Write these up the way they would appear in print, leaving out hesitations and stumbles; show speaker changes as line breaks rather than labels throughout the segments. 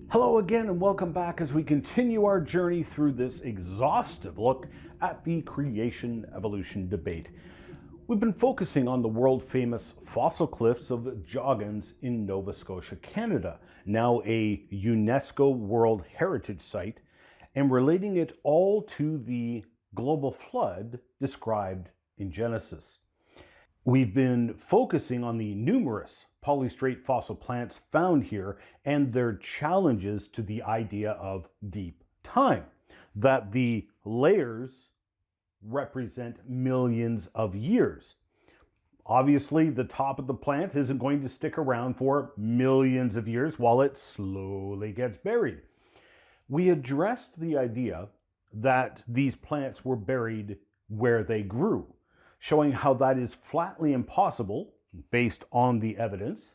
Hello again and welcome back as we continue our journey through this exhaustive look at the creation-evolution debate. We've been focusing on the world-famous fossil cliffs of Joggins in Nova Scotia, Canada, now a UNESCO World Heritage Site, and relating it all to the global flood described in Genesis. We've been focusing on the numerous polystrate fossil plants found here and their challenges to the idea of deep time, that the layers represent millions of years. Obviously, the top of the plant isn't going to stick around for millions of years while it slowly gets buried. We addressed the idea that these plants were buried where they grew, showing how that is flatly impossible based on the evidence,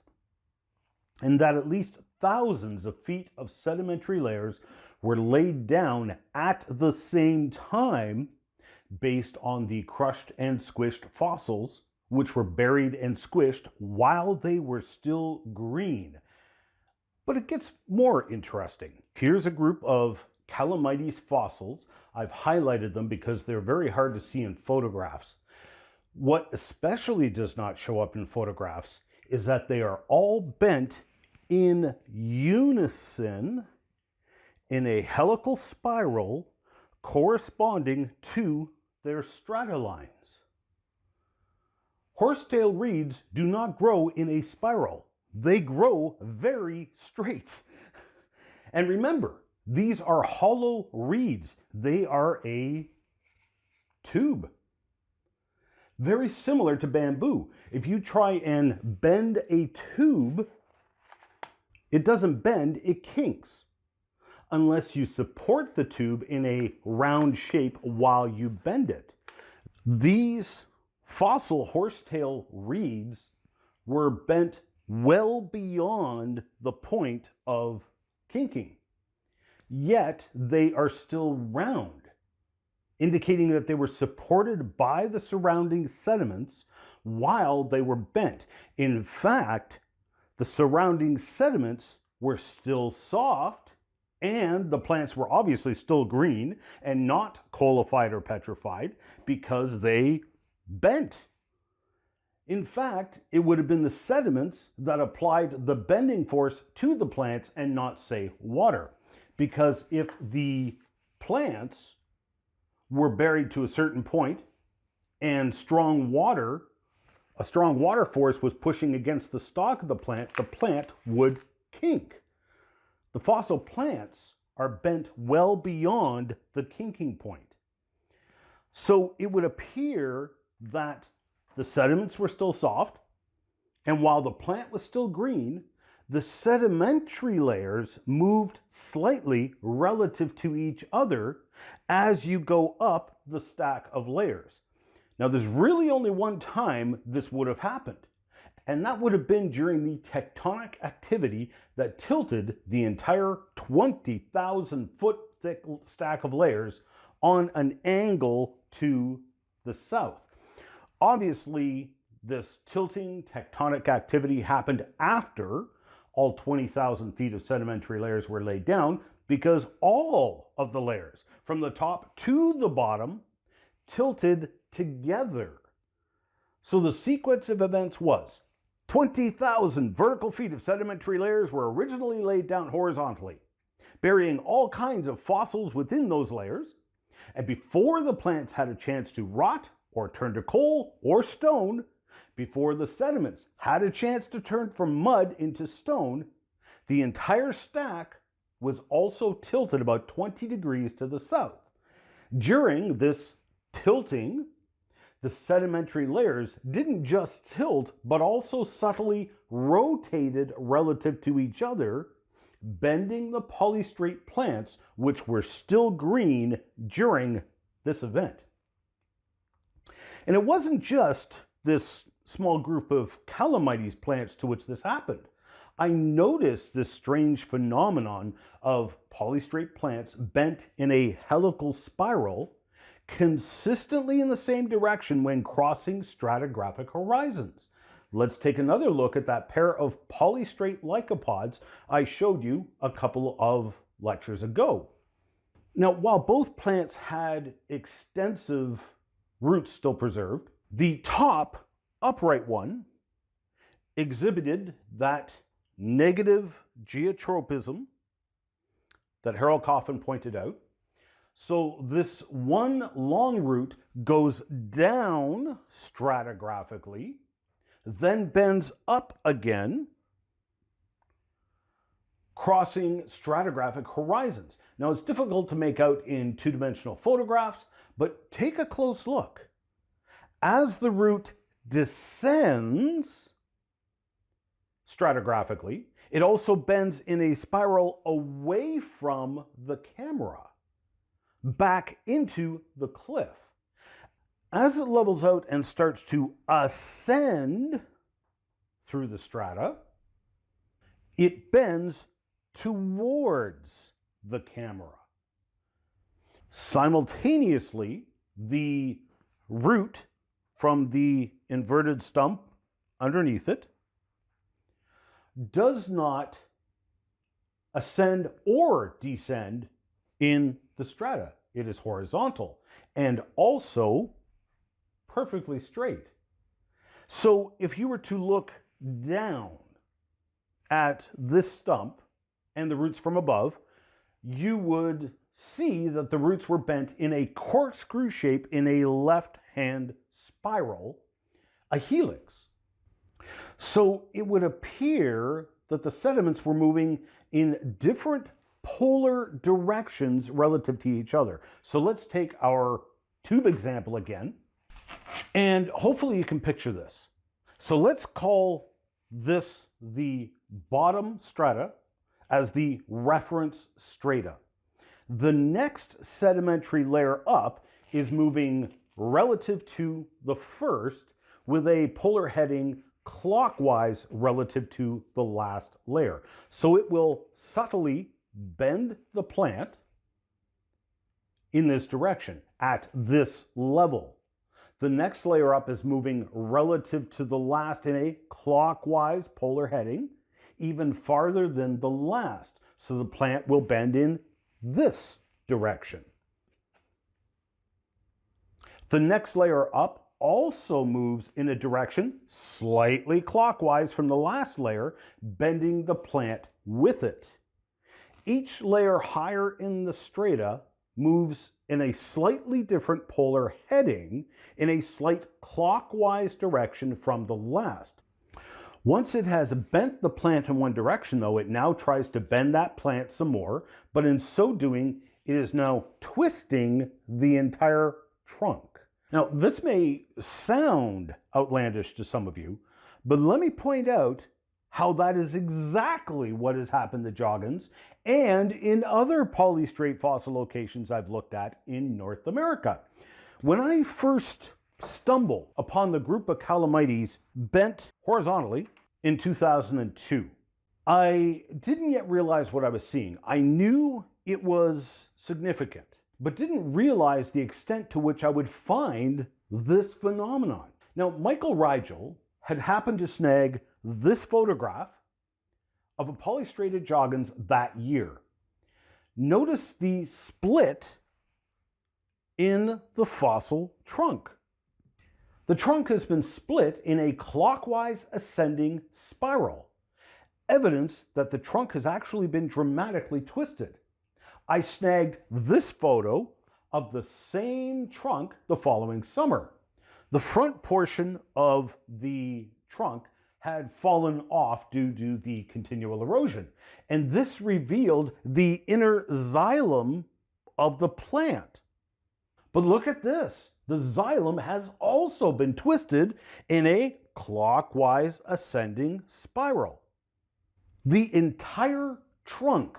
and that at least thousands of feet of sedimentary layers were laid down at the same time based on the crushed and squished fossils, which were buried and squished while they were still green. But it gets more interesting. Here's a group of Calamites fossils. I've highlighted them because they're very hard to see in photographs. What especially does not show up in photographs is that they are all bent in unison in a helical spiral corresponding to their stratolines. Horsetail reeds do not grow in a spiral. They grow very straight. And remember, these are hollow reeds. They are a tube. Very similar to bamboo. If you try and bend a tube, it doesn't bend, it kinks. Unless you support the tube in a round shape while you bend it. These fossil horsetail reeds were bent well beyond the point of kinking. Yet they are still round, indicating that they were supported by the surrounding sediments while they were bent. In fact, the surrounding sediments were still soft, and the plants were obviously still green and not coalified or petrified because they bent. In fact, it would have been the sediments that applied the bending force to the plants and not, say, water. Because if the plants were buried to a certain point and a strong water force was pushing against the stalk of the plant would kink. The fossil plants are bent well beyond the kinking point. So it would appear that the sediments were still soft, and while the plant was still green, the sedimentary layers moved slightly relative to each other as you go up the stack of layers. Now, there's really only one time this would have happened, and that would have been during the tectonic activity that tilted the entire 20,000 foot thick stack of layers on an angle to the south. Obviously, this tilting tectonic activity happened after all 20,000 feet of sedimentary layers were laid down, because all of the layers from the top to the bottom tilted together. So the sequence of events was 20,000 vertical feet of sedimentary layers were originally laid down horizontally, burying all kinds of fossils within those layers. And before the plants had a chance to rot or turn to coal or stone, before the sediments had a chance to turn from mud into stone, the entire stack was also tilted about 20 degrees to the south. During this tilting, the sedimentary layers didn't just tilt, but also subtly rotated relative to each other, bending the polystrate plants, which were still green during this event. And it wasn't just this small group of Calamites plants to which this happened. I noticed this strange phenomenon of polystrate plants bent in a helical spiral consistently in the same direction when crossing stratigraphic horizons. let's take another look at that pair of polystrate lycopods I showed you a couple of lectures ago. Now, while both plants had extensive roots still preserved, the top upright one exhibited that negative geotropism that Harold Coffin pointed out. So this one long root goes down stratigraphically, then bends up again, crossing stratigraphic horizons. Now, it's difficult to make out in two-dimensional photographs, but take a close look. As the root descends stratigraphically, it also bends in a spiral away from the camera, back into the cliff. As it levels out and starts to ascend through the strata, it bends towards the camera. Simultaneously, the root from the inverted stump underneath it does not ascend or descend in the strata. It is horizontal and also perfectly straight. So if you were to look down at this stump and the roots from above, you would see that the roots were bent in a corkscrew shape in a left-hand spiral, a helix. So it would appear that the sediments were moving in different polar directions relative to each other. So let's take our tube example again, and hopefully you can picture this. So let's call this the bottom strata as the reference strata. The next sedimentary layer up is moving relative to the first with a polar heading clockwise relative to the last layer. So it will subtly bend the plant in this direction at this level. The next layer up is moving relative to the last in a clockwise polar heading, even farther than the last. So the plant will bend in this direction. The next layer up also moves in a direction slightly clockwise from the last layer, bending the plant with it. Each layer higher in the strata moves in a slightly different polar heading in a slight clockwise direction from the last. Once it has bent the plant in one direction, though, it now tries to bend that plant some more, but in so doing, it is now twisting the entire trunk. Now, this may sound outlandish to some of you, but let me point out how that is exactly what has happened to Joggins and in other polystrate fossil locations I've looked at in North America. When I first stumbled upon the group of Calamites bent horizontally in 2002, I didn't yet realize what I was seeing. I knew it was significant, but didn't realize the extent to which I would find this phenomenon. Now, Michael Rigel had happened to snag this photograph of a polystrated Joggins that year. Notice the split in the fossil trunk. The trunk has been split in a clockwise ascending spiral, evidence that the trunk has actually been dramatically twisted. I snagged this photo of the same trunk the following summer. The front portion of the trunk had fallen off due to the continual erosion, and this revealed the inner xylem of the plant. But look at this. The xylem has also been twisted in a clockwise ascending spiral. The entire trunk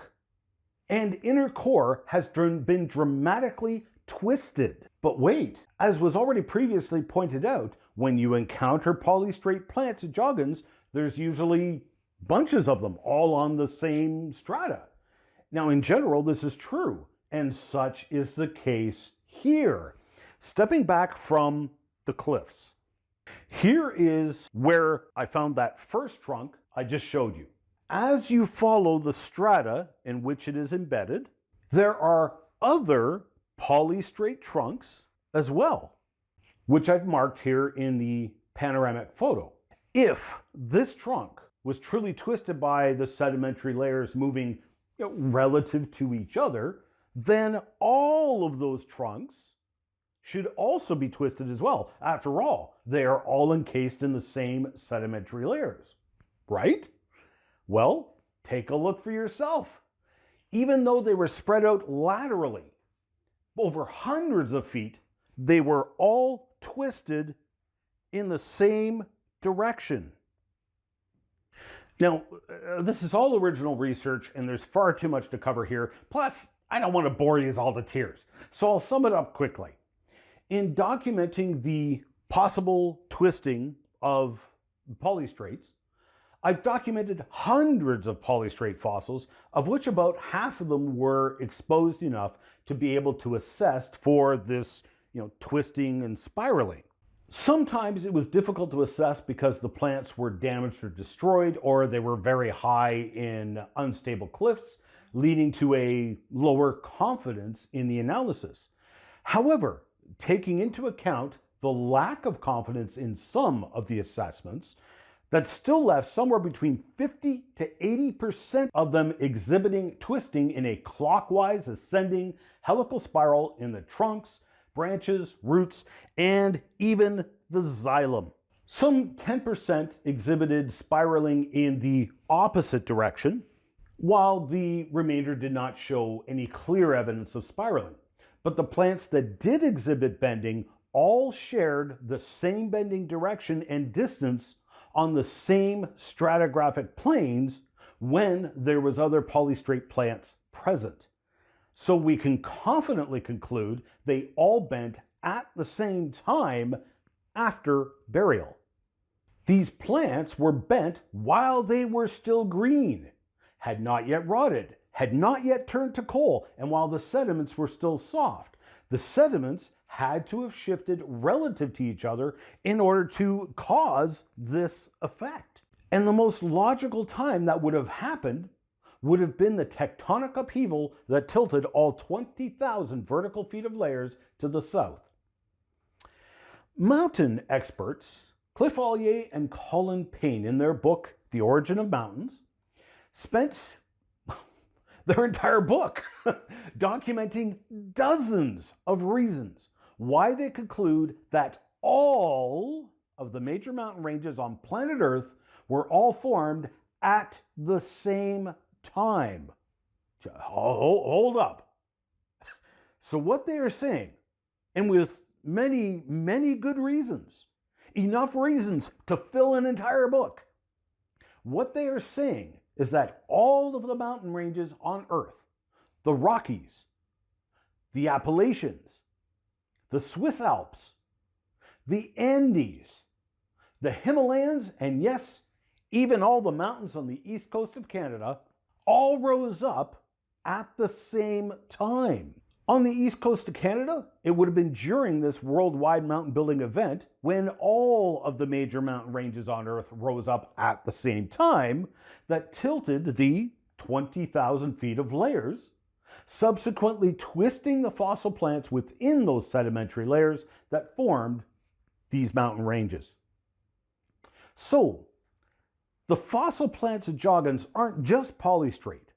and inner core has been dramatically twisted. But wait, as was already previously pointed out, when you encounter polystrate plants at Joggins, there's usually bunches of them all on the same strata. Now, in general, this is true, and such is the case here. Stepping back from the cliffs, Here is where I found that first trunk I just showed you. As you follow the strata in which it is embedded, there are other polystrate trunks as well, which I've marked here in the panoramic photo. If this trunk was truly twisted by the sedimentary layers moving relative to each other, then all of those trunks should also be twisted as well. After all, they are all encased in the same sedimentary layers, right? Well, take a look for yourself. Even though they were spread out laterally over hundreds of feet, they were all twisted in the same direction. Now, this is all original research and there's far too much to cover here. Plus, I don't want to bore you all to tears. So I'll sum it up quickly. In documenting the possible twisting of polystrates, I've documented hundreds of polystrate fossils, of which about half of them were exposed enough to be able to assess for this, twisting and spiraling. Sometimes it was difficult to assess because the plants were damaged or destroyed, or they were very high in unstable cliffs, leading to a lower confidence in the analysis. However, taking into account the lack of confidence in some of the assessments, that still left somewhere between 50 to 80% of them exhibiting twisting in a clockwise ascending helical spiral in the trunks, branches, roots, and even the xylem. Some 10% exhibited spiraling in the opposite direction, while the remainder did not show any clear evidence of spiraling. But the plants that did exhibit bending all shared the same bending direction and distance on the same stratigraphic planes when there was other polystrate plants present. So we can confidently conclude they all bent at the same time after burial. These plants were bent while they were still green, had not yet rotted, had not yet turned to coal, and while the sediments were still soft. The sediments had to have shifted relative to each other in order to cause this effect. And the most logical time that would have happened would have been the tectonic upheaval that tilted all 20,000 vertical feet of layers to the south. Mountain experts Cliff Ollier and Colin Payne, in their book, The Origin of Mountains, spent their entire book documenting dozens of reasons why they conclude that all of the major mountain ranges on planet Earth were all formed at the same time. Hold up. So what they are saying, and with many, many good reasons, enough reasons to fill an entire book, what they are saying is that all of the mountain ranges on Earth, the Rockies, the Appalachians, the Swiss Alps, the Andes, the Himalayas, and yes, even all the mountains on the east coast of Canada, all rose up at the same time. On the east coast of Canada, it would have been during this worldwide mountain building event when all of the major mountain ranges on Earth rose up at the same time that tilted the 20,000 feet of layers, subsequently twisting the fossil plants within those sedimentary layers that formed these mountain ranges. So, the fossil plants of Joggins aren't just polystrate,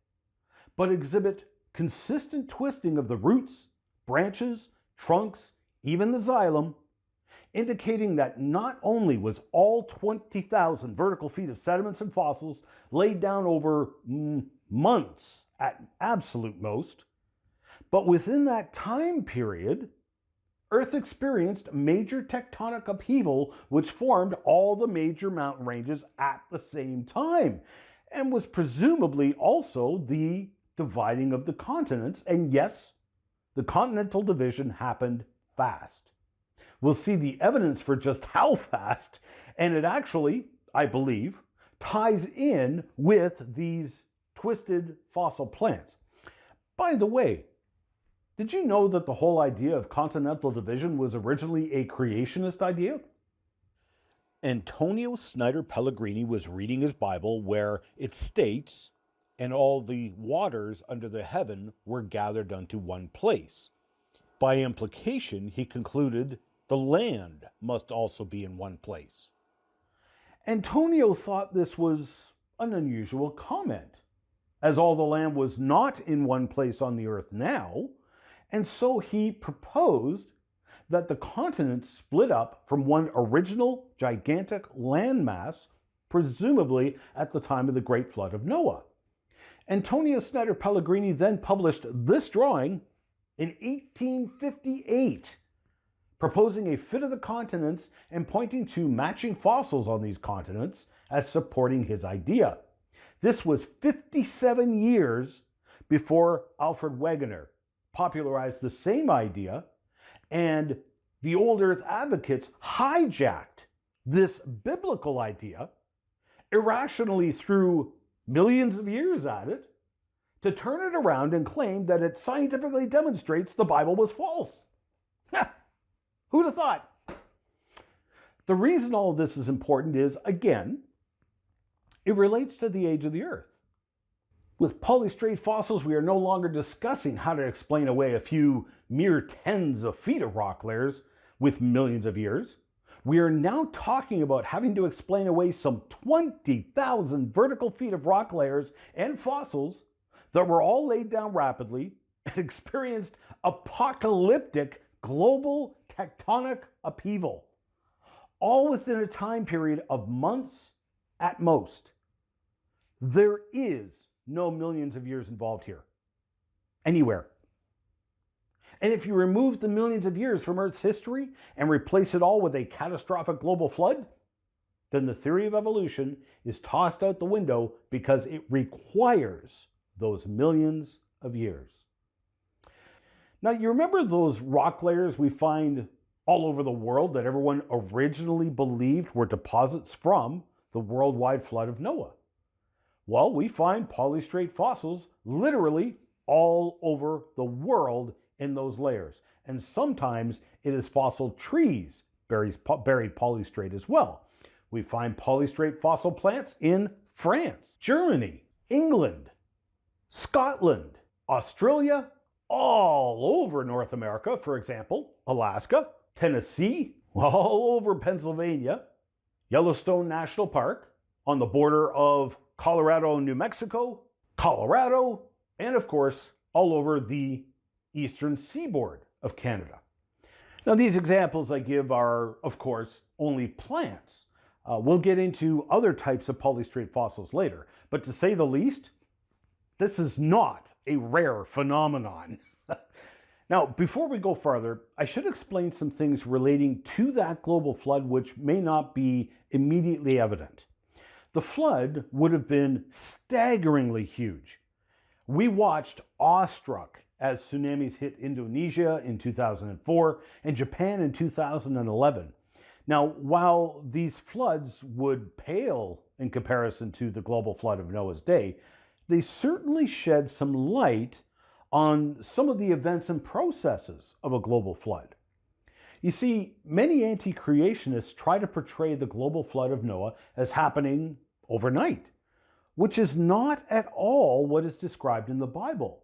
but exhibit consistent twisting of the roots, branches, trunks, even the xylem, indicating that not only was all 20,000 vertical feet of sediments and fossils laid down over months at absolute most, but within that time period, Earth experienced major tectonic upheaval which formed all the major mountain ranges at the same time, and was presumably also the dividing of the continents. And yes, the continental division happened fast. We'll see the evidence for just how fast, and it actually, I believe, ties in with these twisted fossil plants. By the way, did you know that the whole idea of continental division was originally a creationist idea? Antonio Snider Pellegrini was reading his Bible where it states, "And all the waters under the heaven were gathered unto one place." By implication, he concluded the land must also be in one place. Antonio thought this was an unusual comment, as all the land was not in one place on the earth now, and so he proposed that the continents split up from one original gigantic landmass, presumably at the time of the Great Flood of Noah. Antonio Snider Pellegrini then published this drawing in 1858, proposing a fit of the continents and pointing to matching fossils on these continents as supporting his idea. This was 57 years before Alfred Wegener popularized the same idea, and the old Earth advocates hijacked this biblical idea, irrationally threw millions of years at it, to turn it around and claim that it scientifically demonstrates the Bible was false. Who'd have thought? The reason all of this is important is, again, it relates to the age of the Earth. With polystrate fossils, we are no longer discussing how to explain away a few mere tens of feet of rock layers with millions of years. We are now talking about having to explain away some 20,000 vertical feet of rock layers and fossils that were all laid down rapidly and experienced apocalyptic global tectonic upheaval, all within a time period of months at most. There is no millions of years involved here, anywhere. And if you remove the millions of years from Earth's history and replace it all with a catastrophic global flood, then the theory of evolution is tossed out the window because it requires those millions of years. Now, you remember those rock layers we find all over the world that everyone originally believed were deposits from the worldwide flood of Noah? Well, we find polystrate fossils literally all over the world in those layers. And sometimes it is fossil trees buried polystrate as well. We find polystrate fossil plants in France, Germany, England, Scotland, Australia, all over North America, for example, Alaska, Tennessee, all over Pennsylvania, Yellowstone National Park, on the border of Colorado and New Mexico, Colorado, and of course, all over the eastern seaboard of Canada. Now, these examples I give are, of course, only plants. We'll get into other types of polystrate fossils later, but to say the least, this is not a rare phenomenon. Now, before we go farther, I should explain some things relating to that global flood which may not be immediately evident. The flood would have been staggeringly huge. We watched awestruck as tsunamis hit Indonesia in 2004 and Japan in 2011. Now, while these floods would pale in comparison to the global flood of Noah's day, they certainly shed some light on some of the events and processes of a global flood. You see, many anti-creationists try to portray the global flood of Noah as happening overnight, which is not at all what is described in the Bible.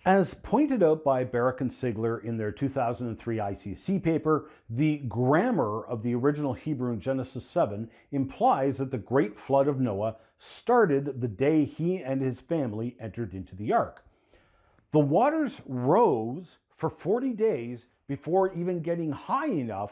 As pointed out by Barak and Sigler in their 2003 ICC paper, the grammar of the original Hebrew in Genesis 7 implies that the great flood of Noah started the day he and his family entered into the ark. The waters rose for 40 days before even getting high enough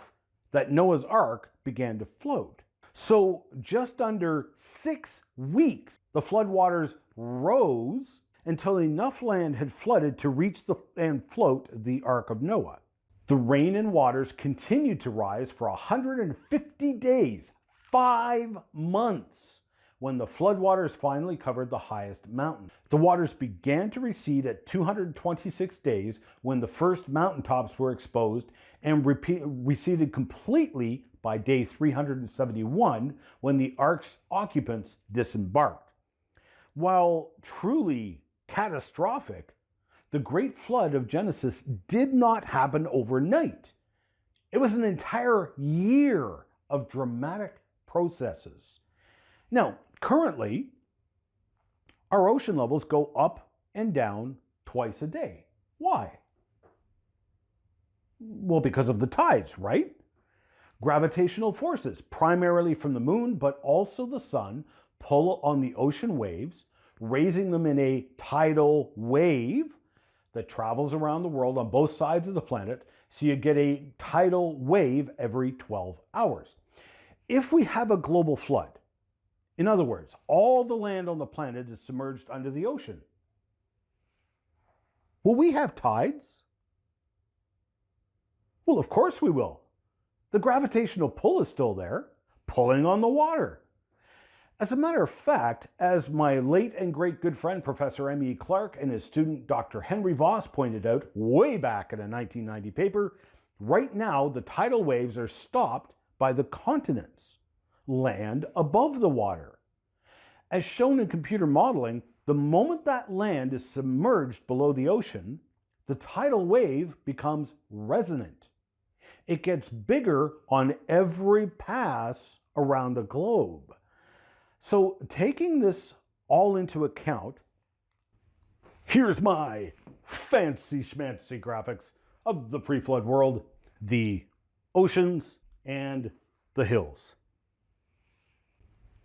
that Noah's ark began to float. So just under 6 weeks, the floodwaters rose until enough land had flooded to reach and float the Ark of Noah. The rain and waters continued to rise for 150 days, 5 months, when the floodwaters finally covered the highest mountain. The waters began to recede at 226 days when the first mountaintops were exposed and receded completely by day 371 when the Ark's occupants disembarked. While truly catastrophic, the great flood of Genesis did not happen overnight. It was an entire year of dramatic processes. Now, currently, our ocean levels go up and down twice a day. Why? Well, because of the tides, right? Gravitational forces, primarily from the moon, but also the sun, pull on the ocean waves, raising them in a tidal wave that travels around the world on both sides of the planet. So you get a tidal wave every 12 hours. If we have a global flood, in other words, all the land on the planet is submerged under the ocean, will we have tides? Well, of course we will. The gravitational pull is still there, pulling on the water. As a matter of fact, as my late and great good friend Professor M.E. Clark and his student Dr. Henry Voss pointed out way back in a 1990 paper, right now the tidal waves are stopped by the continents, land above the water. As shown in computer modeling, the moment that land is submerged below the ocean, the tidal wave becomes resonant. It gets bigger on every pass around the globe. So taking this all into account, here's my fancy schmancy graphics of the pre-flood world, the oceans and the hills.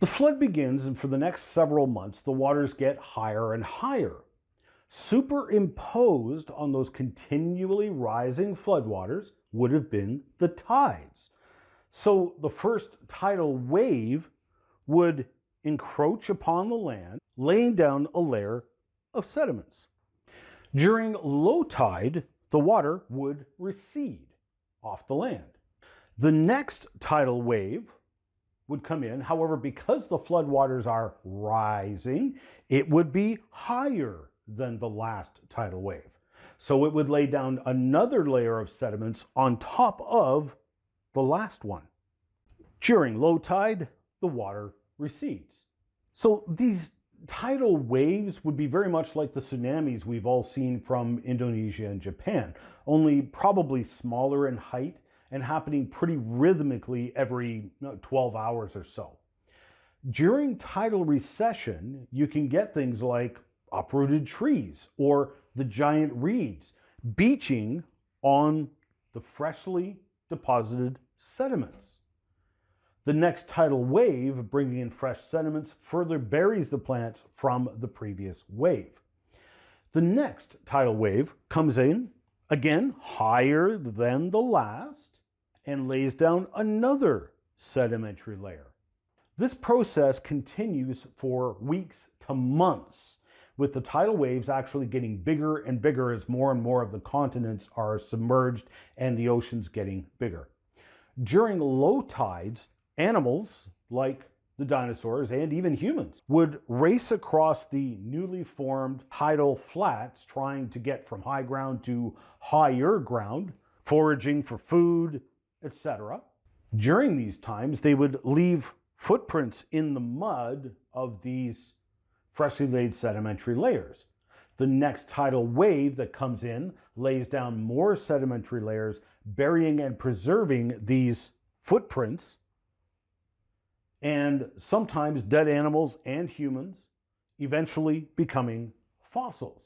The flood begins, and for the next several months, the waters get higher and higher. Superimposed on those continually rising floodwaters would have been the tides. So the first tidal wave would encroach upon the land, laying down a layer of sediments. During low tide, the water would recede off the land. The next tidal wave would come in. However, because the floodwaters are rising, it would be higher than the last tidal wave. So it would lay down another layer of sediments on top of the last one. During low tide, the water recedes. So these tidal waves would be very much like the tsunamis we've all seen from Indonesia and Japan, only probably smaller in height and happening pretty rhythmically every 12 hours or so. During tidal recession, you can get things like uprooted trees or the giant reeds beaching on the freshly deposited sediments. The next tidal wave, bringing in fresh sediments, further buries the plants from the previous wave. The next tidal wave comes in, again higher than the last, and lays down another sedimentary layer. This process continues for weeks to months, with the tidal waves actually getting bigger and bigger as more and more of the continents are submerged and the oceans getting bigger. During low tides, animals like the dinosaurs and even humans would race across the newly formed tidal flats, trying to get from high ground to higher ground, foraging for food, etc. During these times, they would leave footprints in the mud of these freshly laid sedimentary layers. The next tidal wave that comes in lays down more sedimentary layers, burying and preserving these footprints, and sometimes dead animals and humans, eventually becoming fossils.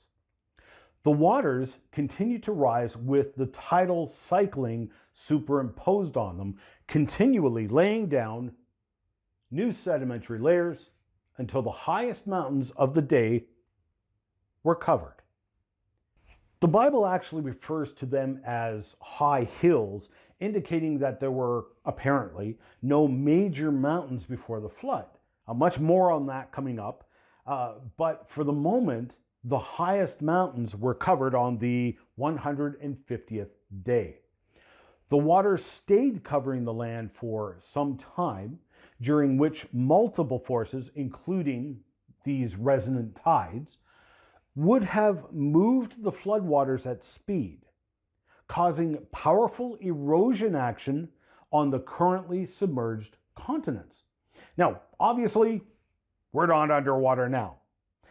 The waters continue to rise with the tidal cycling superimposed on them, continually laying down new sedimentary layers until the highest mountains of the day were covered. The Bible actually refers to them as high hills, indicating that there were apparently no major mountains before the flood. Much more on that coming up, but for the moment, the highest mountains were covered on the 150th day. The water stayed covering the land for some time, during which multiple forces, including these resonant tides, would have moved the floodwaters at speed, causing powerful erosion action on the currently submerged continents. Now, obviously, we're not underwater now.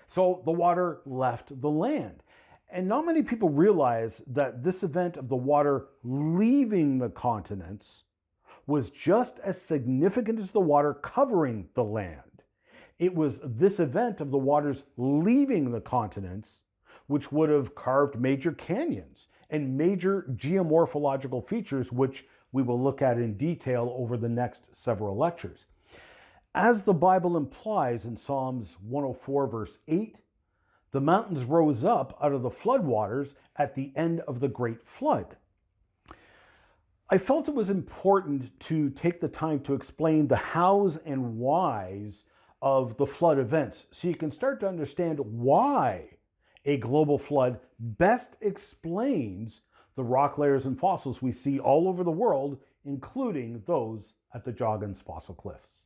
So the water left the land. And not many people realize that this event of the water leaving the continents was just as significant as the water covering the land. It was this event of the waters leaving the continents which would have carved major canyons and major geomorphological features, which we will look at in detail over the next several lectures. As the Bible implies in Psalms 104 verse 8, the mountains rose up out of the floodwaters at the end of the great flood. I felt it was important to take the time to explain the hows and whys of the flood events so you can start to understand why a global flood best explains the rock layers and fossils we see all over the world, including those at the Joggins Fossil Cliffs.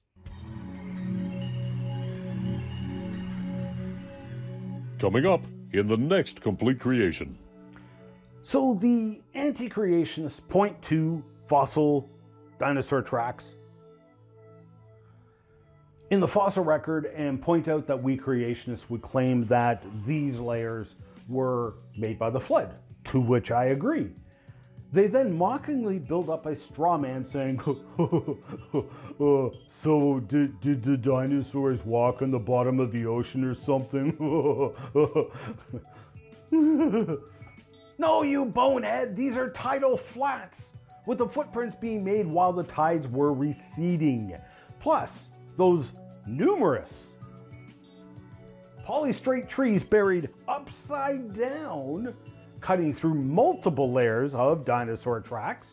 Coming up in the next Complete Creation.
So the anti-creationists point to fossil dinosaur tracks in the fossil record and point out that we creationists would claim that these layers were made by the flood, to which I agree. They then mockingly build up a straw man saying, so did the dinosaurs walk on the bottom of the ocean or something? No, you bonehead, these are tidal flats, with the footprints being made while the tides were receding. Plus, those numerous polystrate trees buried upside down, cutting through multiple layers of dinosaur tracks,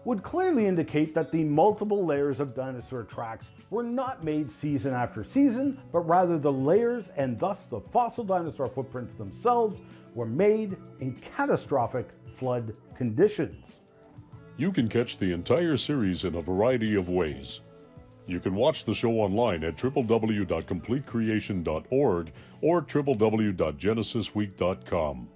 would clearly indicate that the multiple layers of dinosaur tracks were not made season after season, but rather the layers and thus the fossil dinosaur footprints themselves were made in catastrophic flood conditions.
You can catch the entire series in a variety of ways. You can watch the show online at www.completecreation.org or www.genesisweek.com.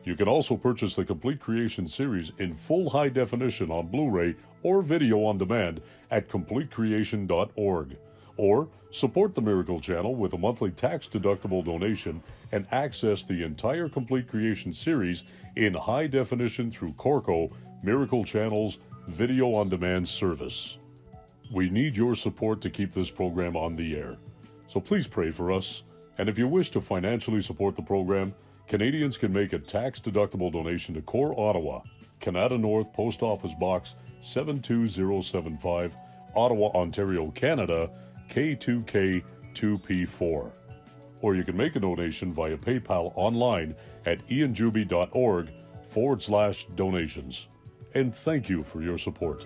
You can also purchase the Complete Creation series in full high definition on Blu-ray or video on demand at completecreation.org. Or support the Miracle Channel with a monthly tax-deductible donation and access the entire Complete Creation series in high definition through Corco, Miracle Channel's video on demand service. We need your support to keep this program on the air. So please pray for us. And if you wish to financially support the program, Canadians can make a tax-deductible donation to Core Ottawa, Canada North Post Office Box 72075, Ottawa, Ontario, Canada, K2K2P4. Or you can make a donation via PayPal online at ianjuby.org/donations. And thank you for your support.